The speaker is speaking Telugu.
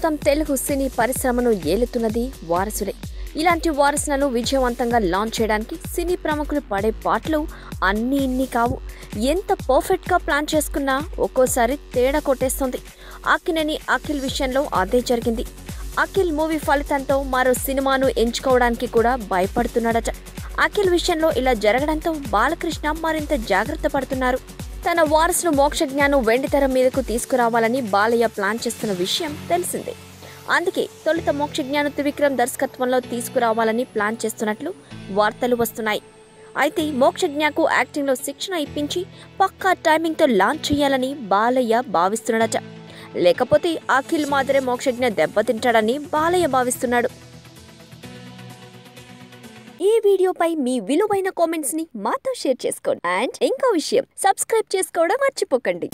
ప్రస్తుతం తెలుగు సినీ పరిశ్రమను ఏలుతున్నది వారసులే. ఇలాంటి వారసులను విజయవంతంగా లాంచ్ చేయడానికి సినీ ప్రముఖులు పడే పాటలు అన్నీ ఇన్ని కావు. ఎంత పర్ఫెక్ట్గా ప్లాన్ చేసుకున్నా ఒక్కోసారి తేడా కొట్టేస్తుంది. అక్కినేని అఖిల్ విషయంలో అదే జరిగింది. అఖిల్ మూవీ ఫలితంతో మరో సినిమాను ఎంచుకోవడానికి కూడా భయపడుతున్నాడట. అఖిల్ విషయంలో ఇలా జరగడంతో బాలకృష్ణ మరింత జాగ్రత్త పడుతున్నారు. తన వారసును మోక్షజ్ఞను వెండితెర మీదకు తీసుకురావాలని బాలయ్య ప్లాన్ చేస్తున్న విషయం తెలిసిందే. అందుకే తొలుత మోక్షజ్ఞను త్రివిక్రమ్ దర్శకత్వంలో తీసుకురావాలని ప్లాన్ చేస్తున్నట్లు వార్తలు వస్తున్నాయి. అయితే మోక్షజ్ఞకు యాక్టింగ్లో శిక్షణ ఇప్పించి పక్కా టైమింగ్తో లాంచ్ చేయాలని బాలయ్య భావిస్తున్నాడట. లేకపోతే అఖిల్ మాదిరే మోక్షజ్ఞ దెబ్బతింటాడని బాలయ్య భావిస్తున్నాడు. ఈ వీడియోపై మీ విలువైన కామెంట్స్ ని మాతో షేర్ చేసుకోండి. అండ్ ఇంకో విషయం, సబ్స్క్రైబ్ చేసుకోవడం మర్చిపోకండి.